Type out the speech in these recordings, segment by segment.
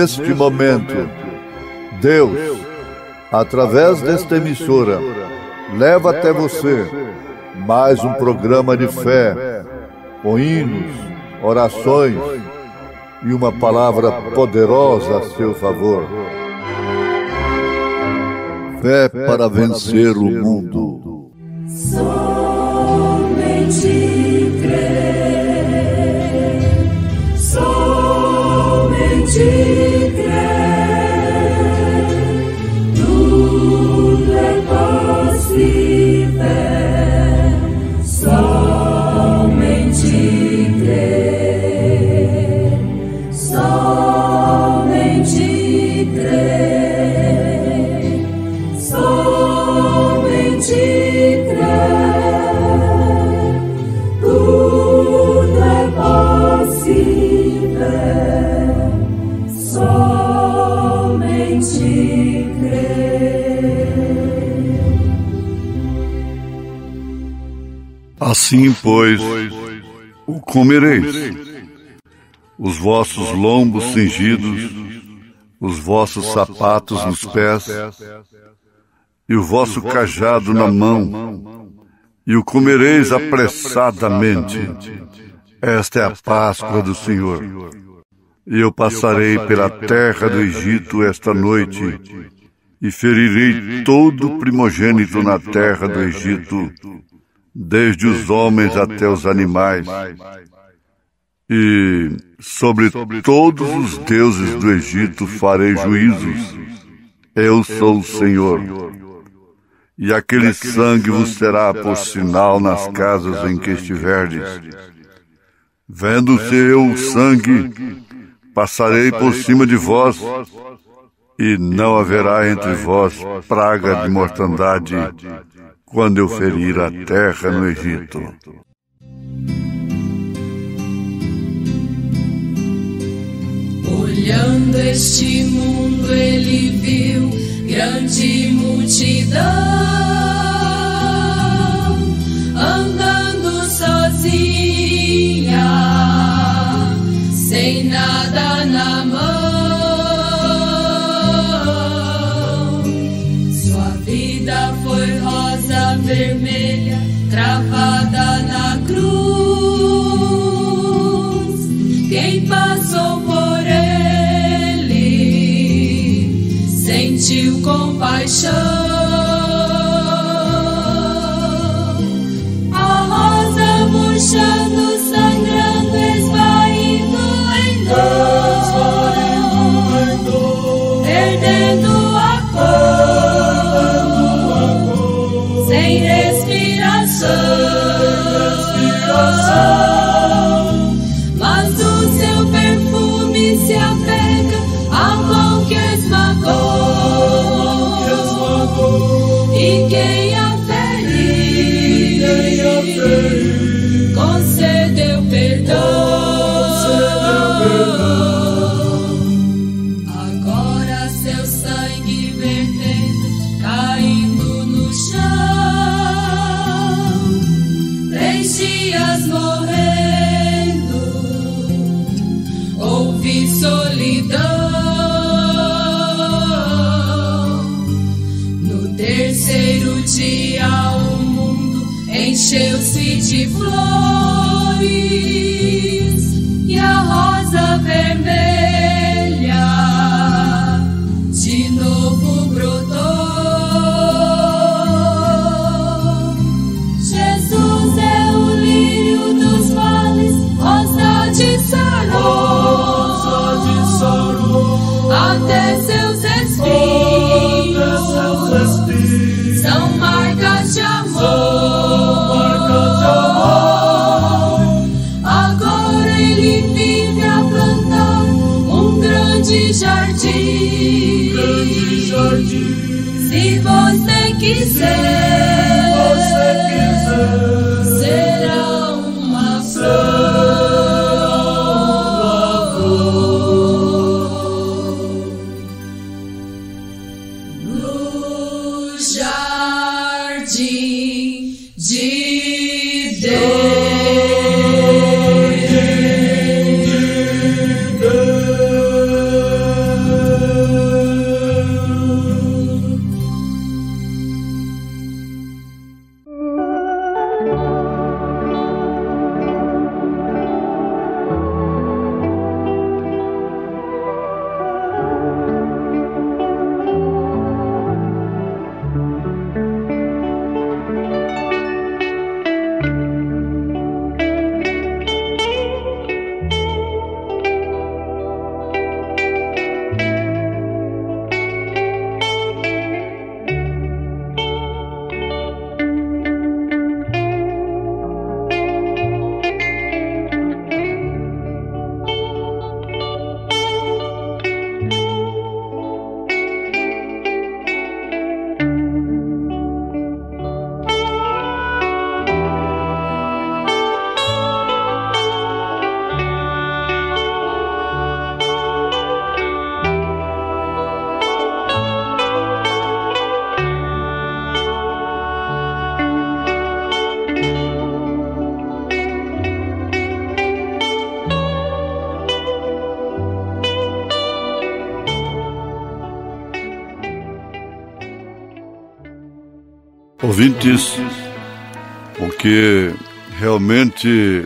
neste momento, Deus, através desta emissora, leva até você mais um programa de fé, com hinos, orações e uma palavra poderosa a seu favor. Fé para vencer o mundo. Somente crer, somente crer, tudo é possível, somente crer, somente crer, somente crer, tudo é possível, somente crer. Assim, pois, o comereis, os vossos lombos cingidos, os vossos sapatos nos pés, e o vosso cajado na mão, e o comereis apressadamente. Esta é a Páscoa do Senhor. E eu passarei pela terra do Egito esta noite, e ferirei todo o primogênito na terra do Egito, desde os homens até os animais, e sobre todos os deuses do Egito farei juízos. Eu sou o Senhor. E aquele sangue vos será por sinal nas casas em que estiverdes. Vendo-se eu o sangue, passarei por cima de vós, e não haverá entre vós praga de mortandade, quando eu ferir a terra no Egito. Olhando este mundo, ele viu grande multidão, andando sozinha, sem nada na mão. Sua vida foi rosa vermelha, travada na cruz. Quem passou por ele sentiu compaixão. A rosa murchando, sangrando, esvaindo em dor, perdendo a cor, sem respiração. Mas o seu perfume se apega à mão que esmagou, e quem a feriu concedeu perdão. Agora seu sangue vertendo, caindo no chão, 3 dias morrendo, houve solidão. No terceiro dia o mundo encheu-se de flores, e a rosa vermelha de novo brotou. Jesus é o lírio dos vales, rosa de Saron, até seus espinhos são marcas de amor. Agora ele vive a plantar um grande jardim. Se você quiser, será uma flor no jardim de Deus. Ouvintes, o que realmente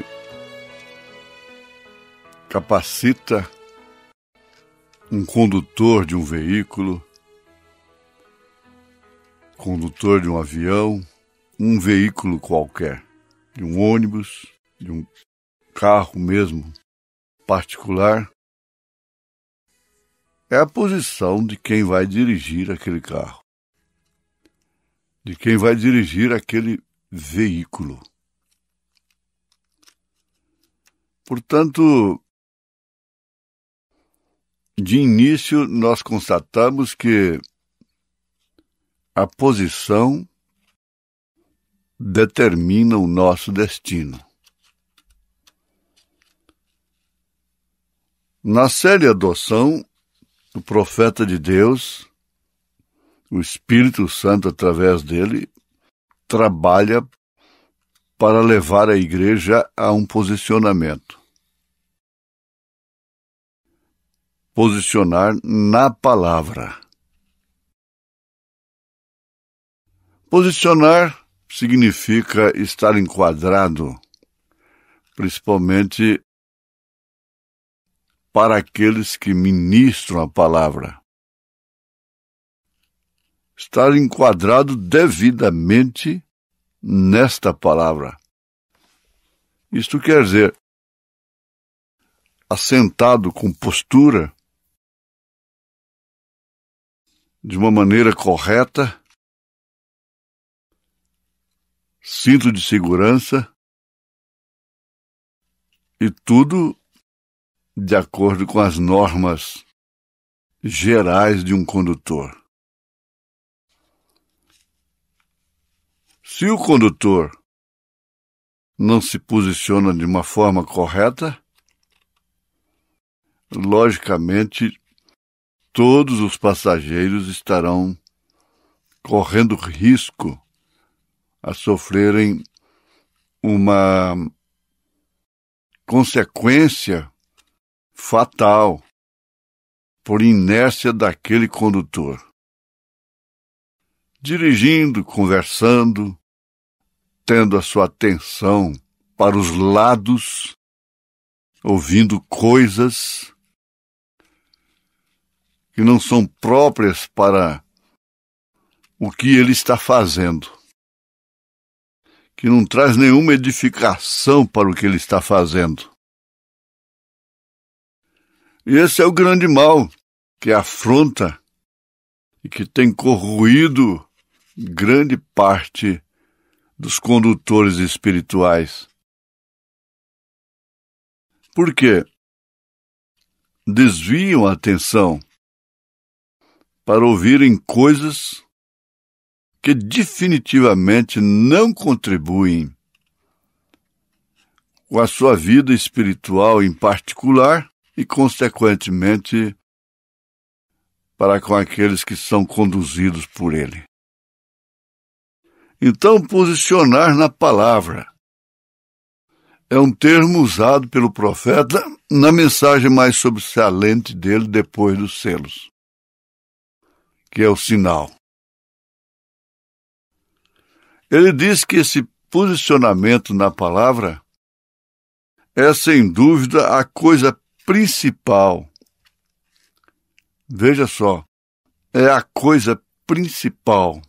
capacita um condutor de um veículo, condutor de um avião, um veículo qualquer, de um ônibus, de um carro mesmo particular, é a posição de quem vai dirigir aquele carro, de quem vai dirigir aquele veículo. Portanto, de início, nós constatamos que a posição determina o nosso destino. Na série Adoção, o profeta de Deus, o Espírito Santo, através dele, trabalha para levar a igreja a um posicionamento. Posicionar na palavra. Posicionar significa estar enquadrado, principalmente para aqueles que ministram a palavra. Estar enquadrado devidamente nesta palavra. Isto quer dizer, assentado com postura, de uma maneira correta, cinto de segurança e tudo de acordo com as normas gerais de um condutor. Se o condutor não se posiciona de uma forma correta, logicamente todos os passageiros estarão correndo risco a sofrerem uma consequência fatal por inércia daquele condutor. Dirigindo, conversando, tendo a sua atenção para os lados, ouvindo coisas que não são próprias para o que ele está fazendo, que não traz nenhuma edificação para o que ele está fazendo. E esse é o grande mal que afronta e que tem corroído grande parte dos condutores espirituais. Por quê? Desviam a atenção para ouvirem coisas que definitivamente não contribuem com a sua vida espiritual em particular e, consequentemente, para com aqueles que são conduzidos por ele. Então, posicionar na palavra é um termo usado pelo profeta na mensagem mais sobressalente dele depois dos selos, que é o sinal. Ele diz que esse posicionamento na palavra é, sem dúvida, a coisa principal. Veja só, é a coisa principal.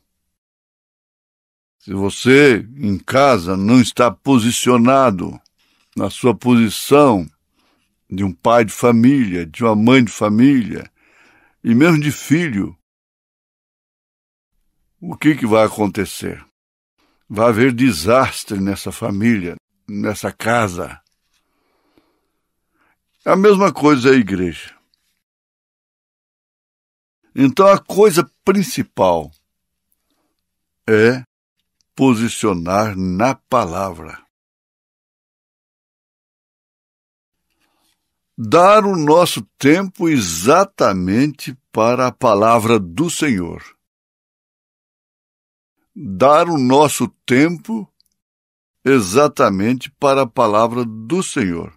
Se você, em casa, não está posicionado na sua posição de um pai de família, de uma mãe de família, e mesmo de filho, o que vai acontecer? Vai haver desastre nessa família, nessa casa. A mesma coisa é a igreja. Então a coisa principal é posicionar na palavra. Dar o nosso tempo exatamente para a palavra do Senhor. Dar o nosso tempo exatamente para a palavra do Senhor.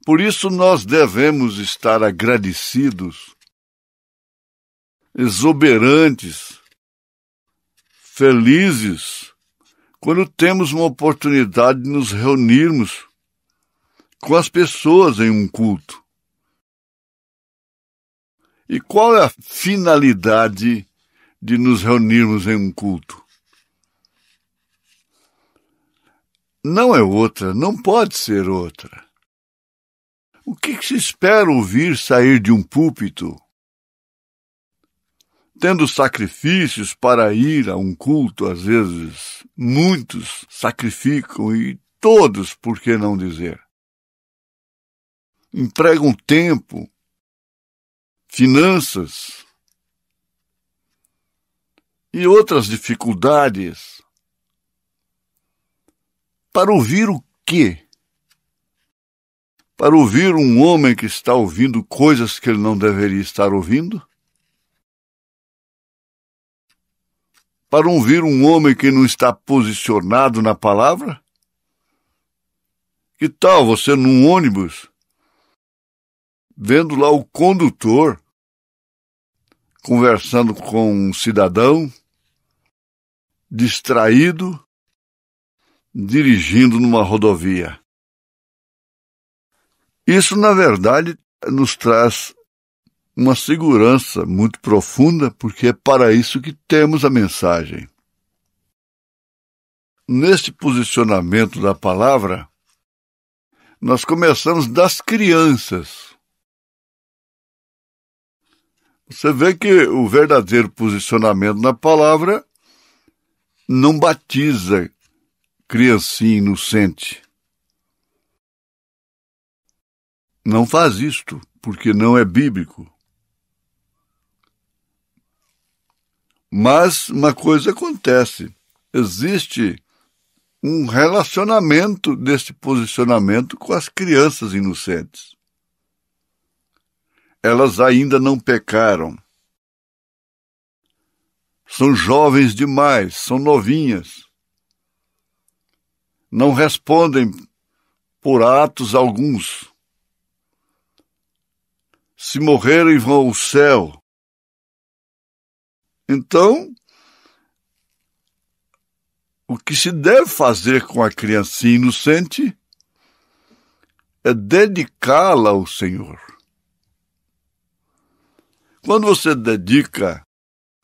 Por isso nós devemos estar agradecidos, exuberantes, felizes quando temos uma oportunidade de nos reunirmos com as pessoas em um culto. E qual é a finalidade de nos reunirmos em um culto? Não é outra, não pode ser outra. O que se espera ouvir sair de um púlpito? Tendo sacrifícios para ir a um culto, às vezes muitos sacrificam e todos, por que não dizer? Empregam tempo, finanças e outras dificuldades para ouvir o quê? Para ouvir um homem que está ouvindo coisas que ele não deveria estar ouvindo? Para ouvir um homem que não está posicionado na palavra? Que tal você num ônibus, vendo lá o condutor conversando com um cidadão, distraído, dirigindo numa rodovia? Isso, na verdade, nos traz uma segurança muito profunda, porque é para isso que temos a mensagem. Neste posicionamento da palavra, nós começamos das crianças. Você vê que o verdadeiro posicionamento na palavra não batiza criancinha inocente. Não faz isto, porque não é bíblico. Mas uma coisa acontece. Existe um relacionamento desse posicionamento com as crianças inocentes. Elas ainda não pecaram. São jovens demais, são novinhas. Não respondem por atos alguns. Se morrerem, vão ao céu. Então, o que se deve fazer com a criancinha inocente é dedicá-la ao Senhor. Quando você dedica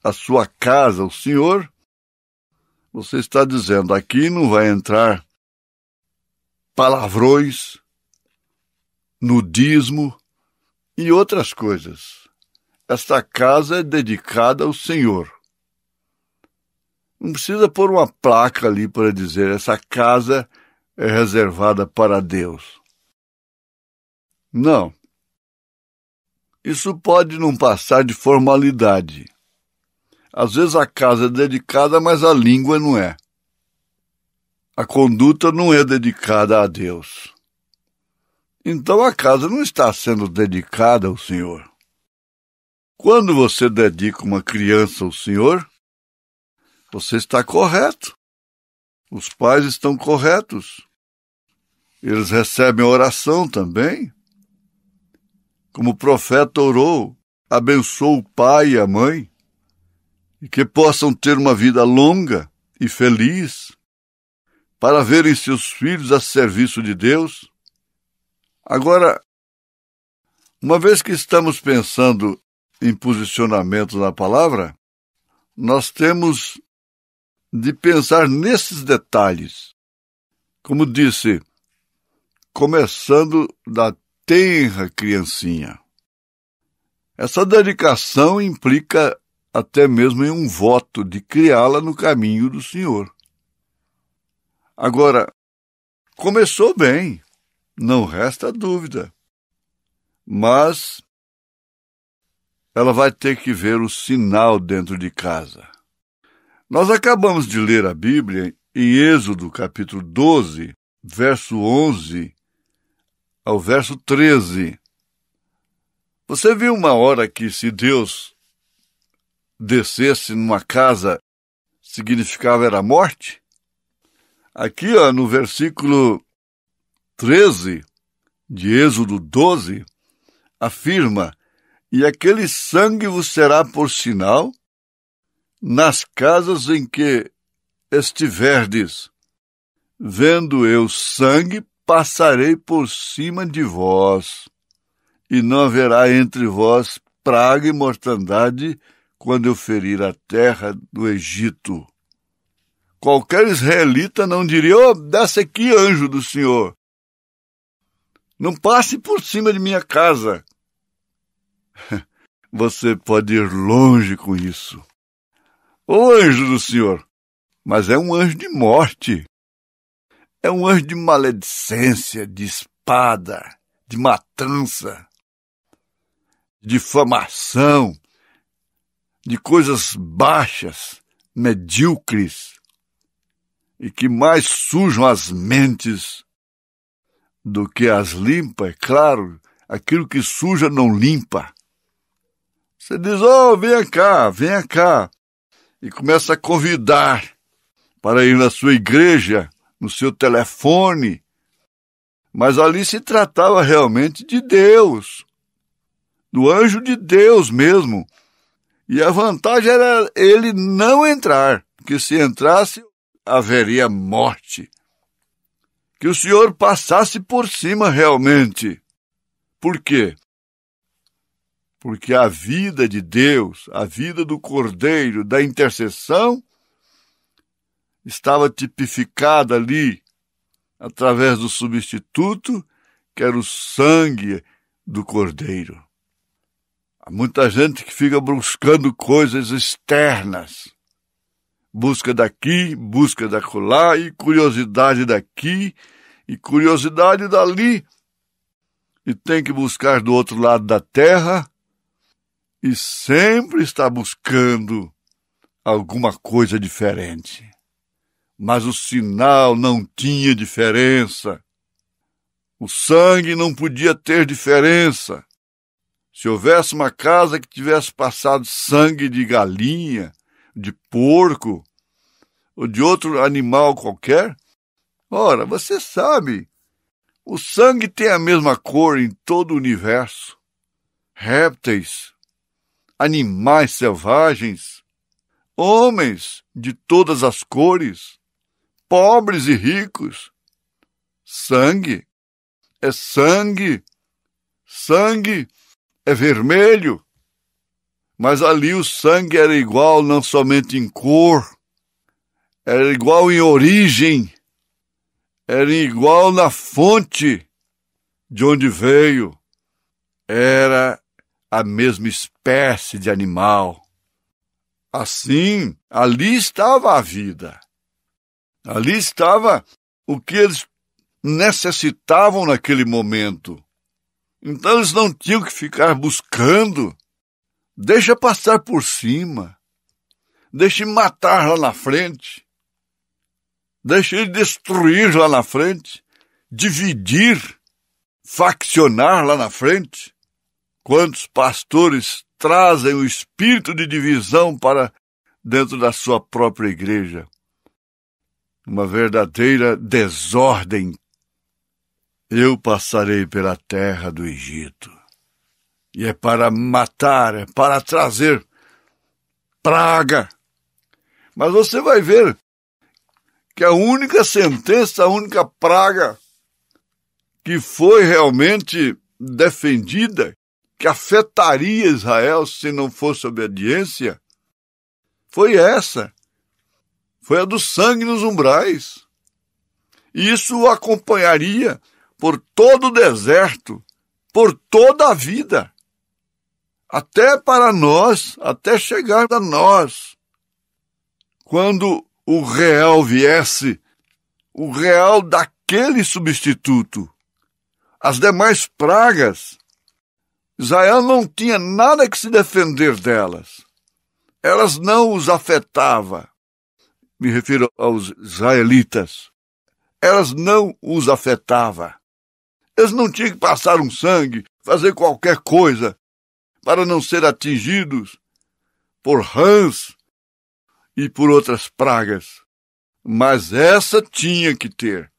a sua casa ao Senhor, você está dizendo, aqui não vai entrar palavrões, nudismo e outras coisas. Esta casa é dedicada ao Senhor. Não precisa pôr uma placa ali para dizer, essa casa é reservada para Deus. Não. Isso pode não passar de formalidade. Às vezes a casa é dedicada, mas a língua não é. A conduta não é dedicada a Deus. Então a casa não está sendo dedicada ao Senhor. Quando você dedica uma criança ao Senhor, você está correto. Os pais estão corretos. Eles recebem a oração também. Como o profeta orou, abençoa o pai e a mãe, e que possam ter uma vida longa e feliz, para verem seus filhos a serviço de Deus. Agora, uma vez que estamos pensando em posicionamento na palavra, nós temos de pensar nesses detalhes. Como disse, começando da tenra criancinha. Essa dedicação implica até mesmo em um voto de criá-la no caminho do Senhor. Agora, começou bem, não resta dúvida, mas ela vai ter que ver o sinal dentro de casa. Nós acabamos de ler a Bíblia em Êxodo, capítulo 12, verso 11 ao verso 13. Você viu uma hora que se Deus descesse numa casa, significava era morte? Aqui, no versículo 13 de Êxodo 12, afirma, e aquele sangue vos será por sinal nas casas em que estiverdes. Vendo eu sangue, passarei por cima de vós, e não haverá entre vós praga e mortandade quando eu ferir a terra do Egito. Qualquer israelita não diria: "Oh, desce aqui, anjo do Senhor. Não passe por cima de minha casa." Você pode ir longe com isso. O anjo do Senhor, mas é um anjo de morte. É um anjo de maledicência, de espada, de matança, de difamação, de coisas baixas, medíocres, e que mais sujam as mentes do que as limpa. É claro, aquilo que suja não limpa. Você diz: "Oh, venha cá", e começa a convidar para ir na sua igreja, no seu telefone, mas ali se tratava realmente de Deus, do anjo de Deus mesmo, e a vantagem era ele não entrar, porque se entrasse haveria morte. Que o Senhor passasse por cima realmente. Por quê? Porque a vida de Deus, a vida do Cordeiro, da intercessão, estava tipificada ali, através do substituto, que era o sangue do Cordeiro. Há muita gente que fica buscando coisas externas. Busca daqui, busca dacolá, e curiosidade daqui, e curiosidade dali. E tem que buscar do outro lado da terra, e sempre está buscando alguma coisa diferente. Mas o sinal não tinha diferença. O sangue não podia ter diferença. Se houvesse uma casa que tivesse passado sangue de galinha, de porco, ou de outro animal qualquer, ora, você sabe, o sangue tem a mesma cor em todo o universo. Répteis, animais selvagens, homens de todas as cores, pobres e ricos. Sangue é sangue, sangue é vermelho, mas ali o sangue era igual não somente em cor, era igual em origem, era igual na fonte de onde veio, era a mesma espécie de animal. Assim, ali estava a vida. Ali estava o que eles necessitavam naquele momento. Então eles não tinham que ficar buscando. Deixa passar por cima. Deixa matar lá na frente. Deixa ele destruir lá na frente. Dividir, faccionar lá na frente. Quantos pastores trazem o espírito de divisão para dentro da sua própria igreja? Uma verdadeira desordem. Eu passarei pela terra do Egito. E é para matar, é para trazer praga. Mas você vai ver que a única sentença, a única praga que foi realmente defendida, que afetaria Israel se não fosse obediência, foi essa. Foi a do sangue nos umbrais. E isso o acompanharia por todo o deserto, por toda a vida. Até para nós, até chegar a nós. Quando o real viesse, o real daquele substituto. As demais pragas, Israel não tinha nada que se defender delas. Elas não os afetavam. Me refiro aos israelitas. Elas não os afetavam. Eles não tinham que passar um sangue, fazer qualquer coisa para não ser atingidos por rãs e por outras pragas. Mas essa tinha que ter.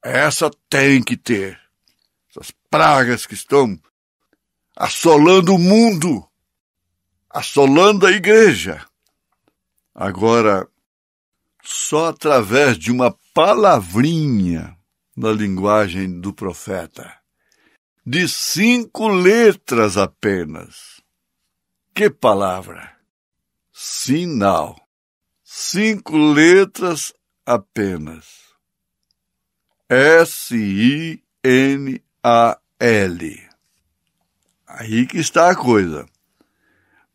Essa tem que ter. Essas pragas que estão assolando o mundo, assolando a igreja. Agora, só através de uma palavrinha na linguagem do profeta, de 5 letras apenas. Que palavra? Sinal. 5 letras apenas. S-I-N-A-L. Aí que está a coisa.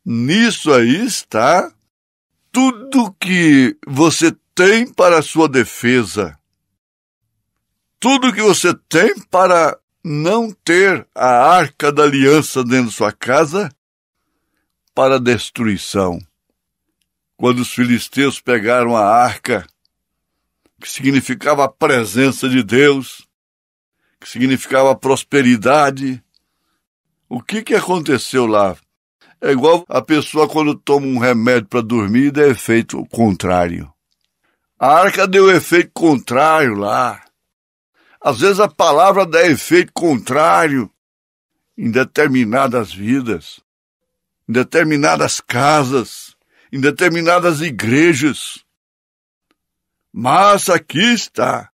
Nisso aí está tudo que você tem para a sua defesa. Tudo que você tem para não ter a arca da aliança dentro da sua casa para destruição. Quando os filisteus pegaram a arca, que significava a presença de Deus, que significava a prosperidade, o que aconteceu lá? É igual a pessoa quando toma um remédio para dormir e dá efeito contrário. A arca deu efeito contrário lá. Às vezes a palavra dá efeito contrário em determinadas vidas, em determinadas casas, em determinadas igrejas. Mas aqui está.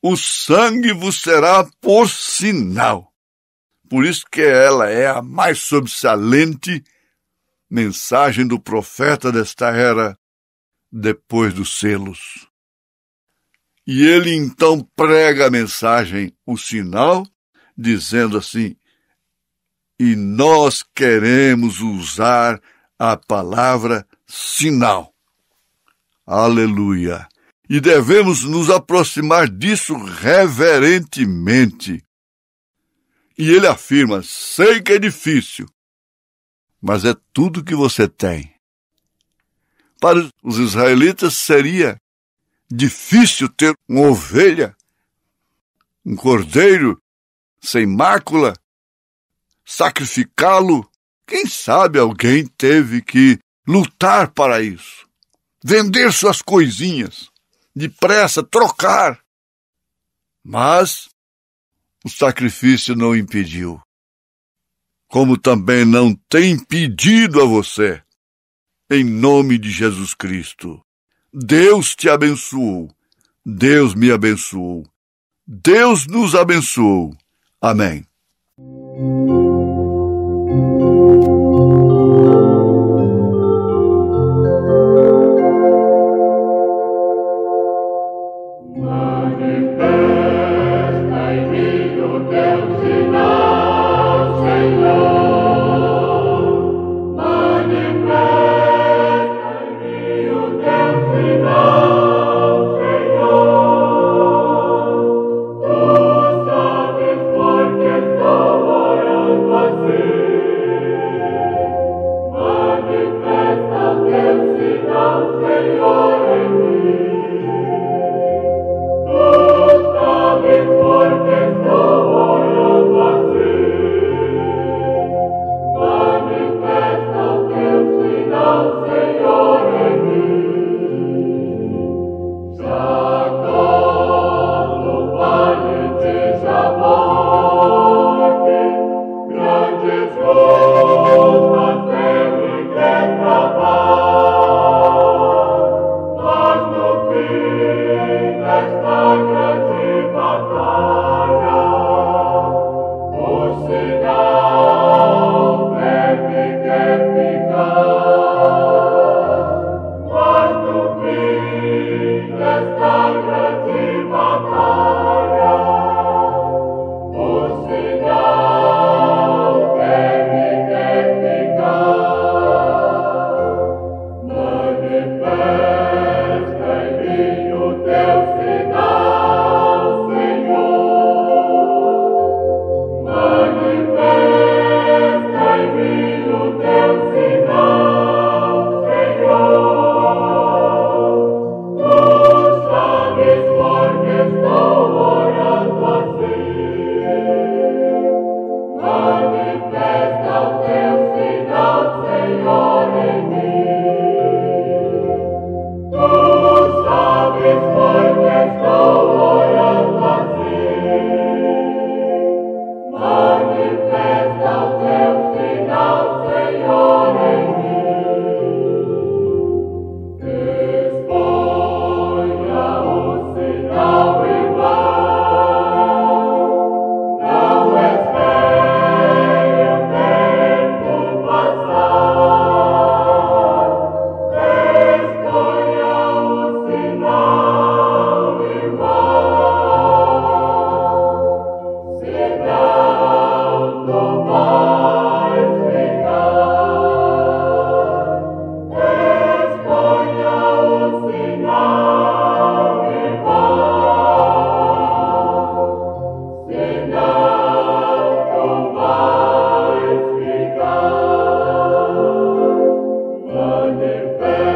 O sangue vos será por sinal. Por isso que ela é a mais sobressalente mensagem do profeta desta era, depois dos selos. E ele então prega a mensagem, o sinal, dizendo assim: e nós queremos usar a palavra sinal. Aleluia! E devemos nos aproximar disso reverentemente. E ele afirma: sei que é difícil, mas é tudo que você tem. Para os israelitas seria difícil ter uma ovelha, um cordeiro sem mácula, sacrificá-lo. Quem sabe alguém teve que lutar para isso, vender suas coisinhas, depressa trocar. Mas o sacrifício não impediu, como também não tem impedido a você, em nome de Jesus Cristo. Deus te abençoou, Deus me abençoou, Deus nos abençoou. Amém. Amen.